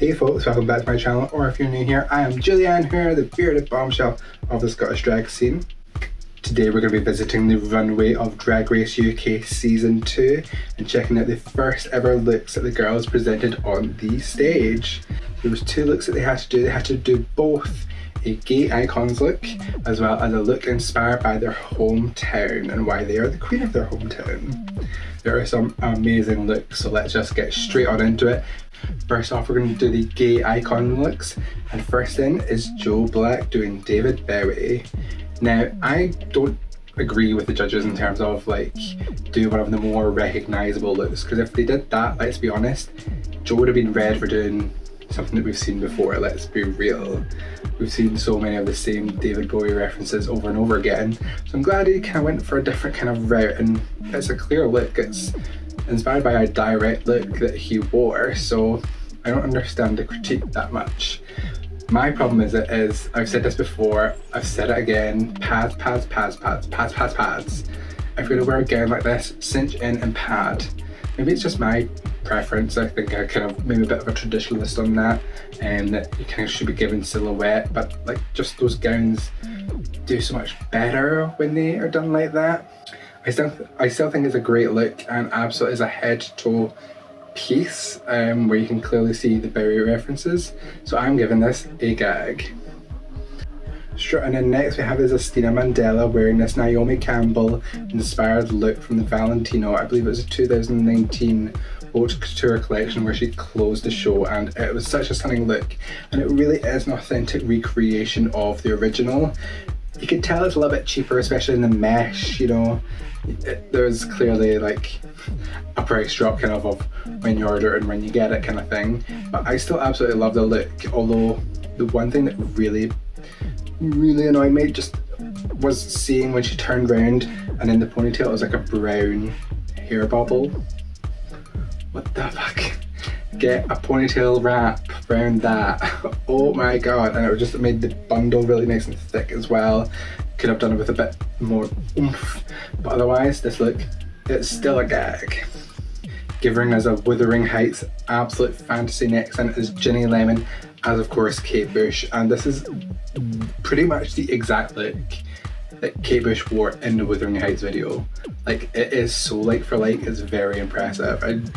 Hey folks, welcome back to my channel, or if you're new here, I am Julianne Hoore, the bearded bombshell of the Scottish drag scene. Today we're going to be visiting the runway of Drag Race UK Season 2 and checking out the first ever looks that the girls presented on the stage. There was two looks that they had to do. They had to do both a gay icons look as well as a look inspired by their hometown and why they are the queen of their hometown. There are some amazing looks, so let's just get straight on into it. First off, we're going to do the gay icon looks, and first in is Joe Black doing David Bowie. Now, I don't agree with the judges in terms of like do one of the more recognisable looks, because if they did that, let's be honest, Joe would have been red for doing something that we've seen before. Let's be real. We've seen so many of the same David Bowie references over and over again, so I'm glad he kind of went for a different kind of route, and it's a clear look. It's inspired by a direct look that he wore, so I don't understand the critique that much. My problem is I've said this before, I've said it again, pads. If you're gonna wear a gown like this, cinch in and pad. Maybe it's just my preference. I think I kind of maybe a bit of a traditionalist on that, and that you kind of should be given silhouette, but like just those gowns do so much better when they are done like that. I still think it's a great look, and absolutely is a head-to-toe piece where you can clearly see the Bowie references. So I'm giving this a gag. And then next we have is Estina Mandela wearing this Naomi Campbell inspired look from the Valentino. I believe it was a 2019 haute couture collection where she closed the show, and it was such a stunning look, and it really is an authentic recreation of the original. You can tell it's a little bit cheaper, especially in the mesh, you know. There's clearly like a price drop kind of when you order and when you get it kind of thing, but I still absolutely love the look. Although the one thing that really annoyed me just was seeing when she turned around and in the ponytail it was like a brown hair bubble. What the fuck? Get a ponytail wrap around that. Oh my god. And it just made the bundle really nice and thick as well. Could have done it with a bit more oomph, but otherwise this look, it's still a gag. Giving us a Wuthering Heights absolute fantasy next in is Ginny Lemon as of course Kate Bush, and this is pretty much the exact look that Kate Bush wore in the Wuthering Heights video. Like, it is so like for like, it's very impressive. And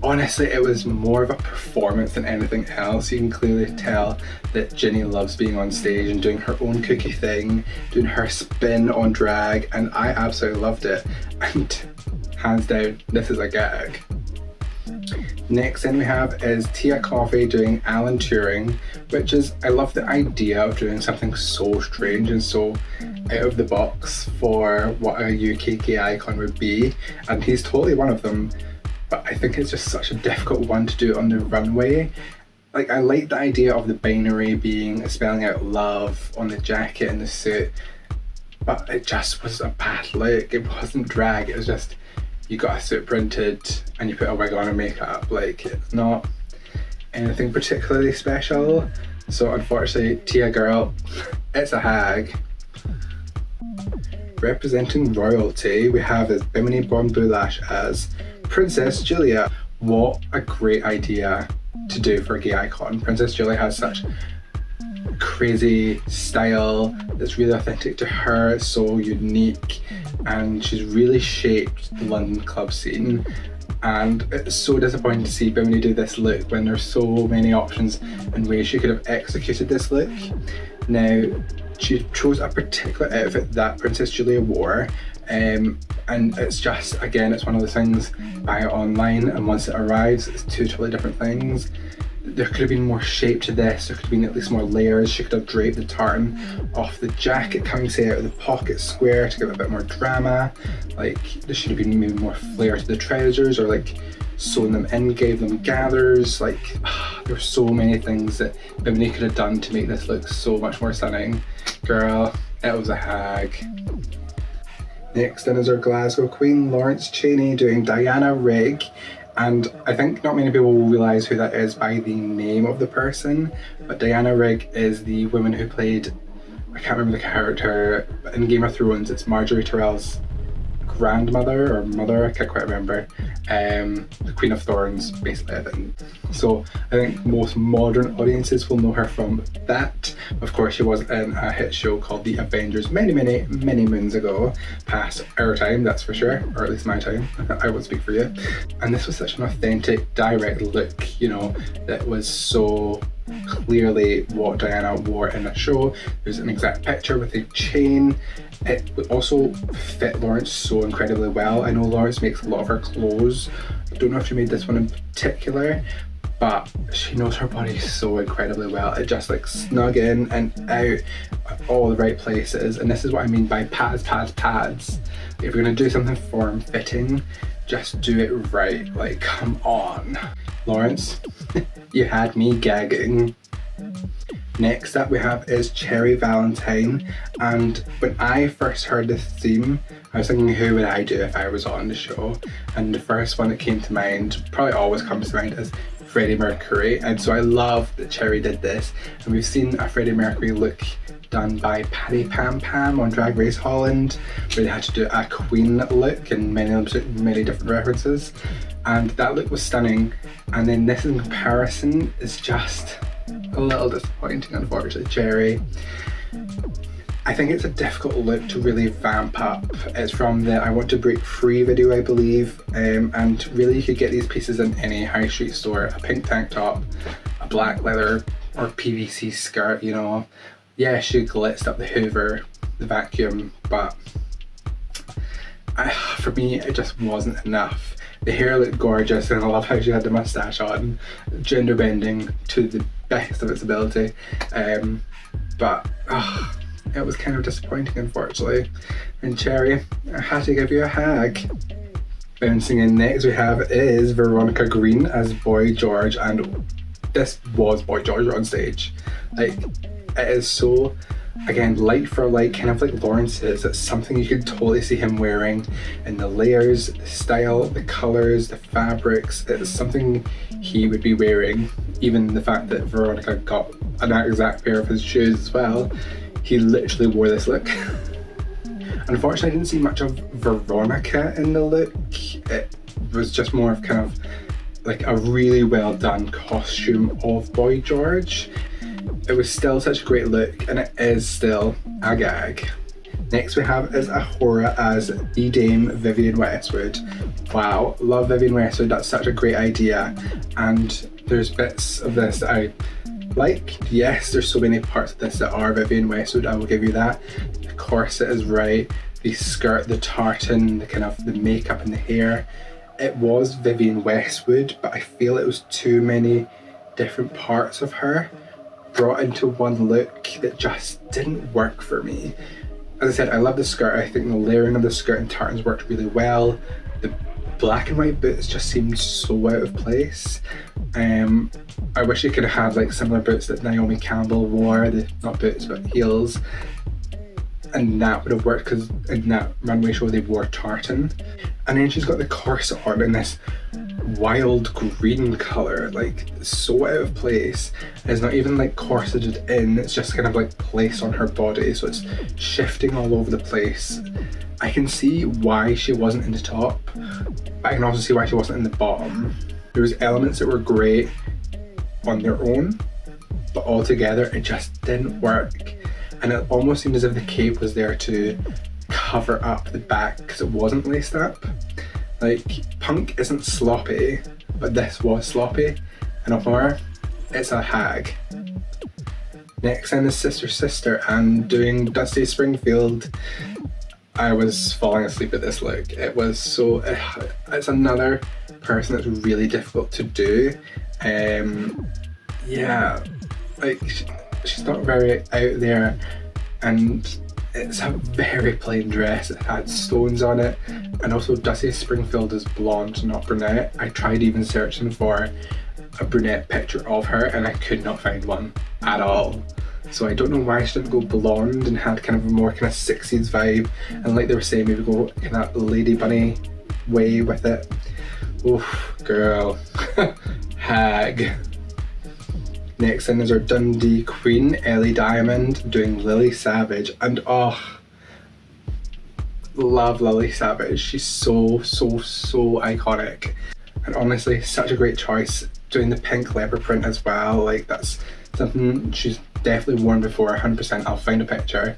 honestly, it was more of a performance than anything else. You can clearly tell that Ginny loves being on stage and doing her own kooky thing, doing her spin on drag, and I absolutely loved it. And hands down, this is a gag. Next in we have is Tia Coffey doing Alan Turing, which is, I love the idea of doing something so strange and so out of the box for what a UK gay icon would be, and he's totally one of them. But I think it's just such a difficult one to do on the runway. Like, I like the idea of the binary being spelling out love on the jacket and the suit, but it just was a bad look. It wasn't drag, it was just, you got a suit printed and you put a wig on and makeup. Like, it's not anything particularly special. So unfortunately, Tia girl, it's a hag. Representing royalty, we have is Bimini Bon Boulash as Princess Julia. What a great idea to do for a gay icon. Princess Julia has such crazy style that's really authentic to her. It's so unique, and she's really shaped the London club scene. And it's so disappointing to see Bimini do this look when there's so many options and ways she could have executed this look. Now, she chose a particular outfit that Princess Julia wore, and it's just, again, it's one of the things, buy it online and once it arrives it's two totally different things. There could have been more shape to this, there could have been at least more layers. She could have draped the tartan off the jacket coming say out of the pocket square to give it a bit more drama. Like, there should have been maybe more flair to the trousers, or like sewn them in, gave them gathers. Like, there's so many things that Bimini could have done to make this look so much more stunning. Girl, it was a hag. Next in is our Glasgow Queen, Lawrence Chaney, doing Diana Rigg. And I think not many people will realise who that is by the name of the person, but Diana Rigg is the woman who played, I can't remember the character, but in Game of Thrones it's Marjorie Tyrell's grandmother or mother, I can't quite remember, the Queen of Thorns, basically, I think. So I think most modern audiences will know her from that. Of course, she was in a hit show called The Avengers many moons ago, past our time, that's for sure, or at least my time. I won't speak for you. And this was such an authentic, direct look, you know, that was so clearly what Diana wore in a show. There's an exact picture with a chain. It would also fit Lawrence so incredibly well. I know Lawrence makes a lot of her clothes. I don't know if she made this one in particular, but she knows her body so incredibly well. It just like snug in and out at all the right places. And this is what I mean by pads. If you're gonna do something form fitting, just do it right. Like, come on. Lawrence, you had me gagging. Next up we have is Cherry Valentine, and when I first heard this theme, I was thinking, who would I do if I was on the show? And the first one that came to mind, probably always comes to mind, is Freddie Mercury. And so I love that Cherry did this, and we've seen a Freddie Mercury look done by Patty Pam Pam on Drag Race Holland, where they had to do a Queen look and many different references, and that look was stunning. And then this in comparison is just a little disappointing, unfortunately. Cherry, I think it's a difficult look to really vamp up. It's from the I Want to Break Free video, I believe, and really you could get these pieces in any high street store. A pink tank top, a black leather or PVC skirt, you know. Yeah, she glitzed up the Hoover, the vacuum, but for me it just wasn't enough. The hair looked gorgeous, and I love how she had the moustache on, gender bending to the best of its ability, but it was kind of disappointing, unfortunately. And Cherry, I had to give you a hag. Bouncing in next we have is Veronica Green as Boy George, and this was Boy George on stage. Like, it is so, again, light for light, kind of like Lawrence's. It's something you could totally see him wearing, and the layers, the style, the colours, the fabrics, it's something he would be wearing. Even the fact that Veronica got an exact pair of his shoes as well, he literally wore this look. Unfortunately, I didn't see much of Veronica in the look. It was just more of kind of like a really well done costume of Boy George. It was still such a great look, and it is still a gag. Next we have is Ahura as the Dame Vivienne Westwood. Wow, love Vivienne Westwood, that's such a great idea. And there's bits of this that I like. Yes, there's so many parts of this that are Vivienne Westwood, I will give you that. The corset is right, the skirt, the tartan, the kind of the makeup and the hair. It was Vivienne Westwood, but I feel it was too many different parts of her brought into one look that just didn't work for me. As I said, I love the skirt. I think the layering of the skirt and tartans worked really well. The black and white boots just seemed so out of place. I wish you could have had like similar boots that Naomi Campbell wore, not boots but heels, and that would have worked, because in that runway show they wore tartan. And then she's got the corset on in this wild green colour, like so out of place. It's not even like corseted in, it's just kind of like placed on her body, so it's shifting all over the place. I can see why she wasn't in the top, but I can also see why she wasn't in the bottom. There was elements that were great on their own, but all together it just didn't work. And it almost seemed as if the cape was there to cover up the back because it wasn't laced up. Like, punk isn't sloppy, but this was sloppy, and Ahura, it's a hag. Next in is Sister, and doing Dusty Springfield. I was falling asleep at this look. It was so, it's another person that's really difficult to do. Yeah, like she's not very out there, and it's a very plain dress. It had stones on it, and also Dusty Springfield is blonde, not brunette. I tried even searching for a brunette picture of her, and I could not find one at all. So I don't know why she didn't go blonde and had kind of a more kind of 60s vibe, and like they were saying, maybe go kind of Lady Bunny way with it. Oof, girl. Hag. Next in is our Dundee Queen, Ellie Diamond, doing Lily Savage, and love Lily Savage. She's so iconic. And honestly, such a great choice. Doing the pink leopard print as well, like that's something she's definitely worn before, 100%. I'll find a picture.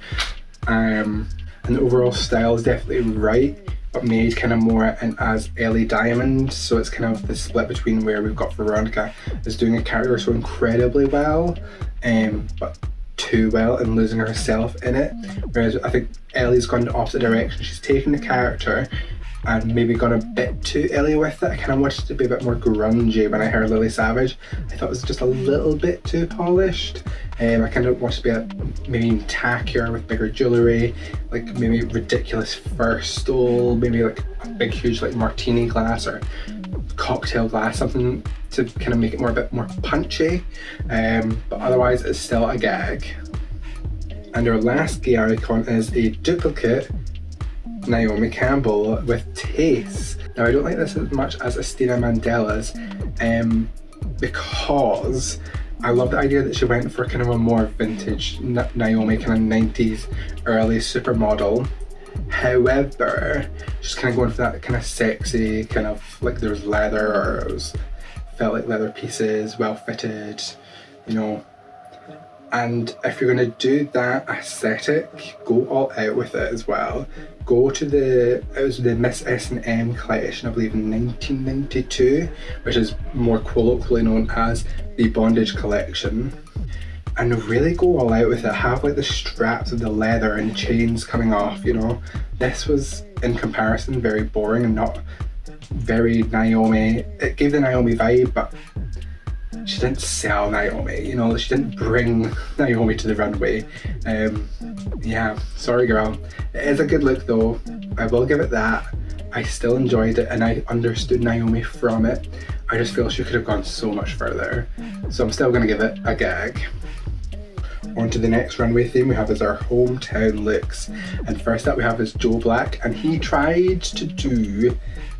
And the overall style is definitely right, but made kind of more in as Ellie Diamond. So it's kind of the split between where we've got Veronica is doing a character so incredibly well, but too well and losing herself in it. Whereas I think Ellie's gone the opposite direction. She's taken the character and maybe gone a bit too Ellie with it. I kind of wanted it to be a bit more grungy when I heard Lily Savage. I thought it was just a little bit too polished. I kind of wanted to be maybe tackier with bigger jewellery, like maybe ridiculous fur stole, maybe like a big huge like martini glass or cocktail glass, something to kind of make it a bit more punchy. But otherwise it's still a gag. And our last gay icon is a duplicate Naomi Campbell with taste. Now I don't like this as much as Estina Mandela's because I love the idea that she went for kind of a more vintage Naomi, kind of 90s early supermodel. However, she's kind of going for that kind of sexy, kind of like there was leather, or it was, felt like leather pieces, well fitted, you know. And if you're going to do that aesthetic, go all out with it as well. Go to it was the Miss S&M collection, I believe in 1992, which is more colloquially known as the Bondage collection. And really go all out with it. Have like the straps of the leather and chains coming off, you know. This was, in comparison, very boring and not very Naomi. It gave the Naomi vibe, but she didn't sell Naomi, you know, she didn't bring Naomi to the runway. Yeah, sorry girl. It is a good look though, I will give it that. I still enjoyed it and I understood Naomi from it. I just feel she could have gone so much further. So I'm still going to give it a gag. On to the next runway theme we have is our hometown looks. And first up we have is Joe Black, and he tried to do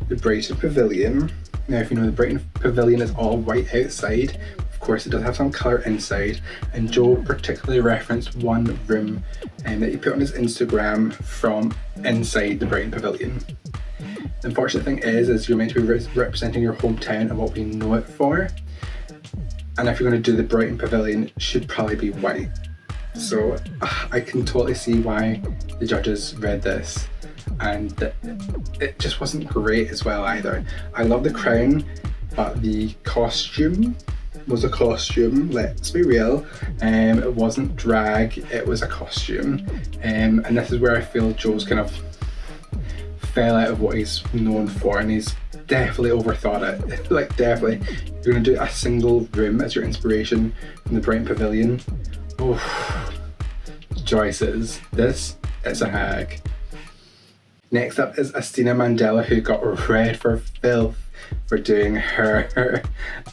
the Brighton Pavilion. Now if you know, the Brighton Pavilion is all white outside. Of course it does have some colour inside, and Joe particularly referenced one room that he put on his Instagram from inside the Brighton Pavilion. The unfortunate thing is you're meant to be representing your hometown and what we know it for. And if you're going to do the Brighton Pavilion, it should probably be white. So I can totally see why the judges read this, and it just wasn't great as well either. I love the crown, but the costume was a costume, let's be real. It wasn't drag, it was a costume. And this is where I feel Joe's kind of fell out of what he's known for, and he's definitely overthought it. Like definitely. You're going to do a single room as your inspiration from the Brighton Pavilion. Oh, choices. This is a hag. Next up is Estina Mandela, who got read for filth for doing her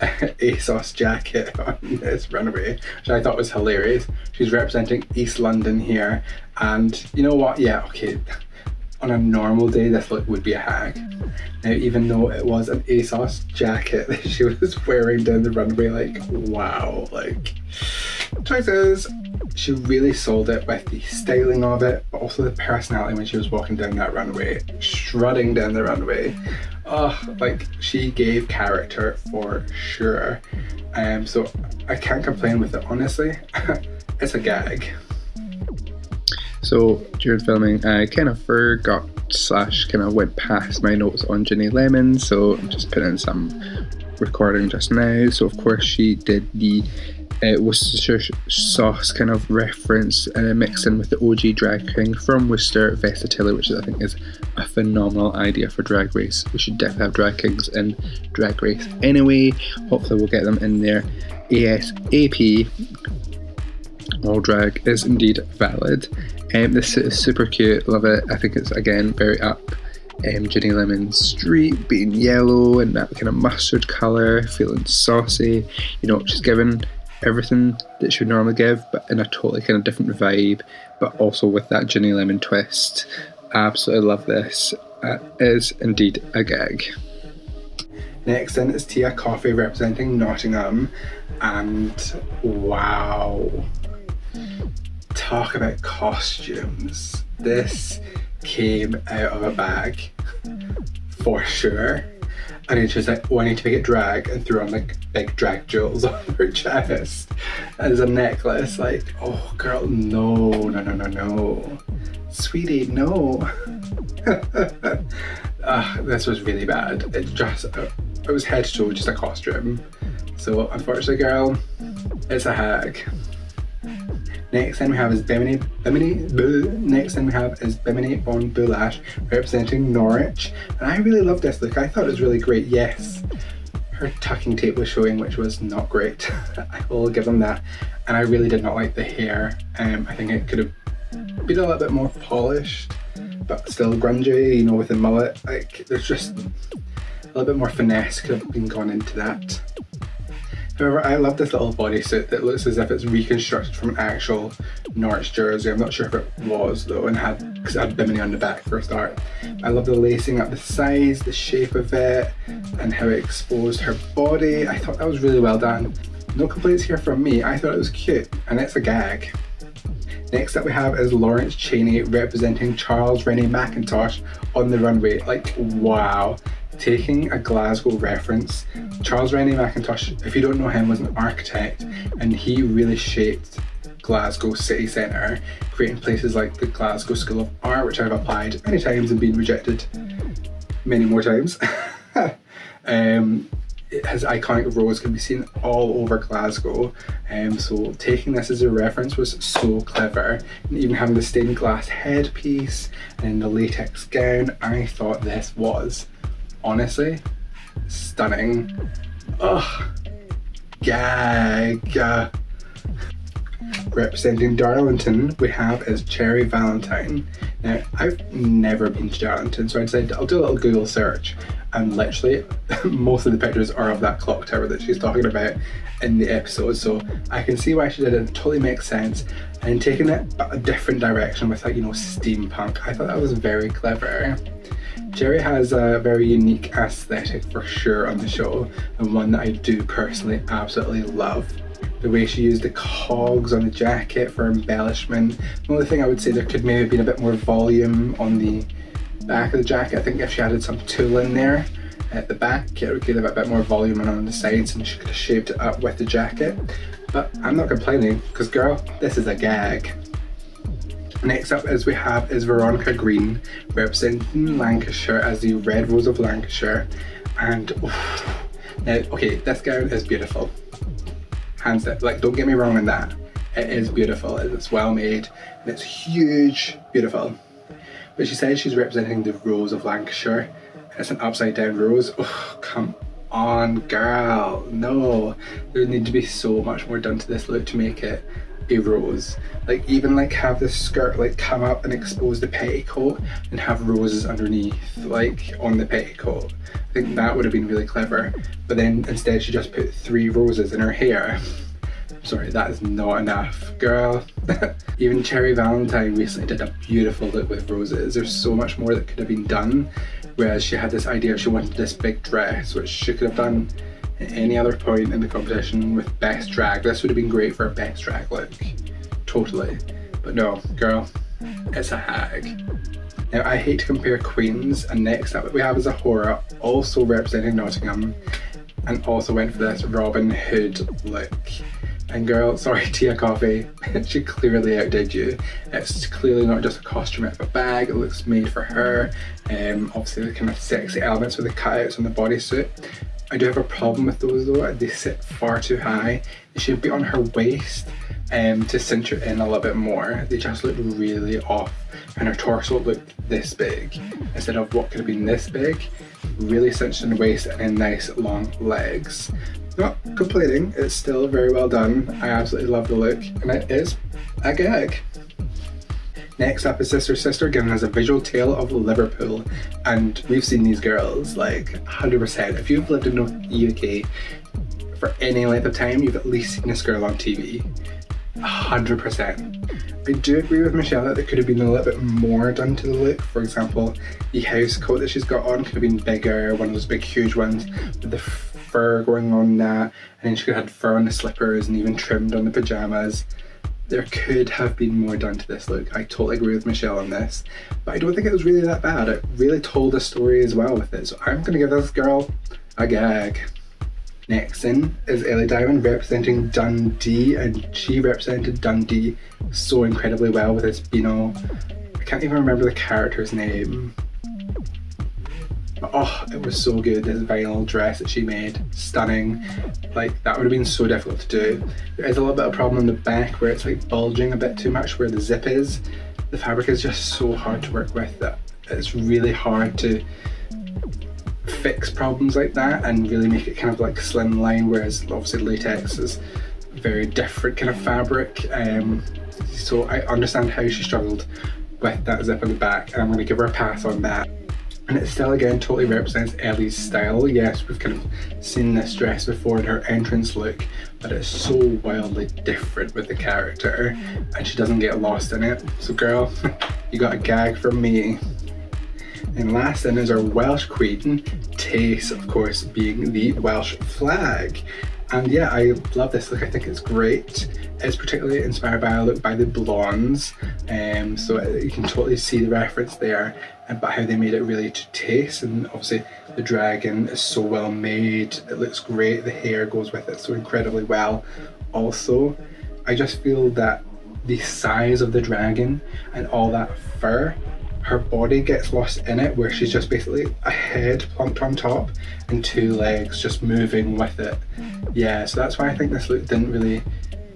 ASOS jacket on this runway, which I thought was hilarious. She's representing East London here, and you know what? Yeah, okay. On a normal day, this look would be a hag. Now, even though it was an ASOS jacket that she was wearing down the runway, like, wow, like, choices. She really sold it with the styling of it, but also the personality when she was walking down that runway, strutting down the runway. Oh, like, she gave character for sure. So I can't complain with it, honestly. It's a gag. So during filming, I kind of forgot / kind of went past my notes on Ginny Lemon, so I'm just putting in some recording just now. So of course she did the Worcestershire sauce kind of reference, mixed in with the OG drag king from Worcester, Vesta Tilly, which I think is a phenomenal idea for Drag Race. We should definitely have drag kings in Drag Race anyway. Hopefully we'll get them in there ASAP. All drag is indeed valid. This is super cute, love it. I think it's again very up Ginny Lemon's street, being yellow and that kind of mustard colour, feeling saucy. You know, she's given everything that she would normally give, but in a totally kind of different vibe, but also with that Ginny Lemon twist. Absolutely love this. It is indeed a gag. Next in is Tia Coffee representing Nottingham, and wow, talk about costumes. This came out of a bag, for sure. And then she was like, oh, I need to make it drag, and threw on like big drag jewels on her chest as a necklace. Like, oh girl, no. Sweetie, no. This was really bad. It was head to toe just a costume. So unfortunately, girl, it's a hag. Next thing we have is Bimini on Boulash, representing Norwich. And I really love this look. I thought it was really great. Yes, her tucking tape was showing, which was not great. I will give them that. And I really did not like the hair. I think it could have been a little bit more polished, but still grungy, you know, with the mullet. Like, there's just a little bit more finesse could have been gone into that. However, I love this little bodysuit that looks as if it's reconstructed from an actual Norwich jersey. I'm not sure if it was though, and because it had Bimini on the back for a start. I love the lacing up the sides, the shape of it, and how it exposed her body. I thought that was really well done. No complaints here from me. I thought it was cute, and it's a gag. Next up we have is Lawrence Chaney representing Charles Rennie Mackintosh on the runway. Like, wow. Taking a Glasgow reference, Charles Rennie Mackintosh, if you don't know him, was an architect, and he really shaped Glasgow city centre, creating places like the Glasgow School of Art, which I've applied many times and been rejected many more times. His iconic rose can be seen all over Glasgow, so taking this as a reference was so clever. And even having the stained glass headpiece and the latex gown, I thought this was honestly stunning. Ugh, gag. Representing Darlington, we have is Cherry Valentine. Now, I've never been to Darlington, so I decided I'll do a little Google search, and literally most of the pictures are of that clock tower that she's talking about in the episode, so I can see why she did it. It totally makes sense. And taking it a different direction with, like, you know, steampunk, I thought that was very clever. Cherry has a very unique aesthetic for sure on the show, and one that I do personally absolutely love. The way she used the cogs on the jacket for embellishment. The only thing I would say, there could maybe have been a bit more volume on the back of the jacket. I think if she added some tulle in there at the back, it would give it a bit more volume, and on the sides, and she could have shaped it up with the jacket. But I'm not complaining, because girl, this is a gag. Next up is Veronica Green, representing Lancashire as the Red Rose of Lancashire. And now, okay, this gown is beautiful. Hands down, like, don't get me wrong on that. It is beautiful, it's well made, and it's huge, beautiful. But she says she's representing the Rose of Lancashire, and it's an upside down rose. Oh, come on, girl, no. There needs to be so much more done to this look to make it a rose. Like, even like have the skirt like come up and expose the petticoat and have roses underneath, like on the petticoat. I think that would have been really clever, but then instead she just put 3 roses in her hair. Sorry, that is not enough, girl. Even Cherry Valentine recently did a beautiful look with roses. There's so much more that could have been done, whereas she had this idea she wanted this big dress, which she could have done at any other point in the competition with best drag. This would have been great for a best drag look, totally. But no, girl, it's a hag. Now, I hate to compare queens, and next up we have is a Hoore, also representing Nottingham, and also went for this Robin Hood look. And girl, sorry Tia Coffee, she clearly outdid you. It's clearly not just a costume out of a bag, it looks made for her. Obviously the kind of sexy elements with the cutouts on the bodysuit. I do have a problem with those though, they sit far too high. They should be on her waist to cinch her in a little bit more. They just look really off, and her torso looked this big instead of what could have been this big. Really cinched in the waist and then nice long legs. Not complaining, it's still very well done. I absolutely love the look, and it is a gag. Next up is Sister, giving us a visual tale of Liverpool, and we've seen these girls like 100%. If you've lived in the UK for any length of time, you've at least seen this girl on TV. 100%. I do agree with Michelle that there could have been a little bit more done to the look. For example, the house coat that she's got on could have been bigger, one of those big huge ones with the fur going on that, and then she could have had fur on the slippers and even trimmed on the pyjamas. there could have been more done to this look. I totally agree with Michelle on this, but I don't think it was really that bad. It really told a story as well with it, so I'm gonna give this girl a gag. Next in is Ellie Diamond representing Dundee, and she represented Dundee so incredibly well with this Beano. I can't even remember the character's name. But, oh, it was so good. This vinyl dress that she made, stunning. Like, that would have been so difficult to do. There is a little bit of a problem in the back where it's like bulging a bit too much where the zip is. The fabric is just so hard to work with that it's really hard to fix problems like that and really make it kind of like slimline, whereas obviously latex is a very different kind of fabric. So I understand how she struggled with that zip in the back, and I'm going to give her a pass on that. And it still again totally represents Ellie's style. Yes, we've kind of seen this dress before in her entrance look, but it's so wildly different with the character and she doesn't get lost in it. So girl, you got a gag from me. And last in is our Welsh queen, Tace, of course, being the Welsh flag. And yeah, I love this look. I think it's great. It's particularly inspired by a look by the Blondes, so you can totally see the reference there, but how they made it really to Tace. And obviously the dragon is so well made. It looks great. The hair goes with it so incredibly well. Also, I just feel that the size of the dragon and all that fur, her body gets lost in it, where she's just basically a head plunked on top and two legs just moving with it. Yeah, so that's why I think this look didn't really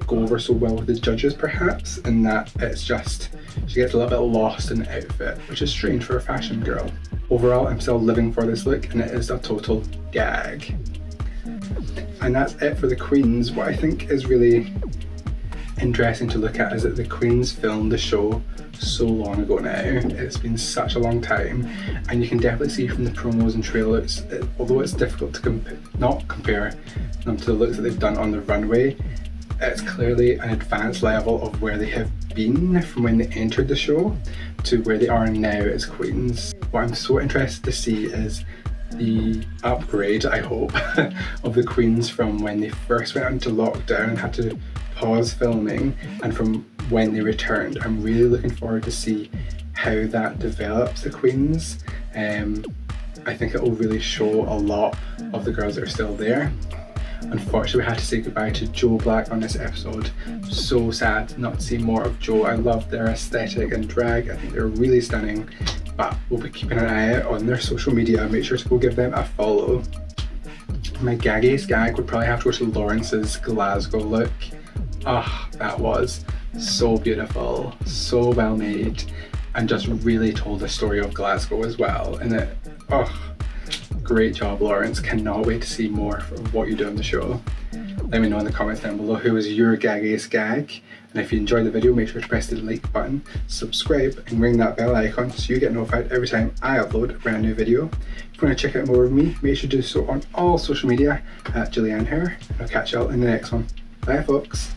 go over so well with the judges, perhaps, in that it's just, she gets a little bit lost in the outfit, which is strange for a fashion girl. Overall, I'm still living for this look, and it is a total gag. And that's it for the queens. What I think is really interesting to look at is that the queens filmed the show so long ago now. It's been such a long time, and you can definitely see from the promos and trailers, although it's difficult to not compare them to the looks that they've done on the runway, it's clearly an advanced level of where they have been from when they entered the show to where they are now as queens. What I'm so interested to see is the upgrade, I hope, of the queens from when they first went into lockdown and had to pause filming, and from when they returned. I'm really looking forward to see how that develops the queens. I think it will really show a lot of the girls that are still there. Unfortunately, we had to say goodbye to Joe Black on this episode. So sad not to see more of Joe. I love their aesthetic and drag. I think they're really stunning, but we'll be keeping an eye out on their social media. Make sure to go give them a follow. My gaggiest gag would probably have to go to Lawrence's Glasgow look. Ah, that was so beautiful, so well made, and just really told the story of Glasgow as well. And it, great job, Lawrence. Cannot wait to see more of what you do on the show. Let me know in the comments down below who was your gaggiest gag. And if you enjoyed the video, make sure to press the like button, subscribe, and ring that bell icon so you get notified every time I upload a brand new video. If you want to check out more of me, make sure to do so on all social media at Julianne Hoore. And I'll catch y'all in the next one. Bye, folks.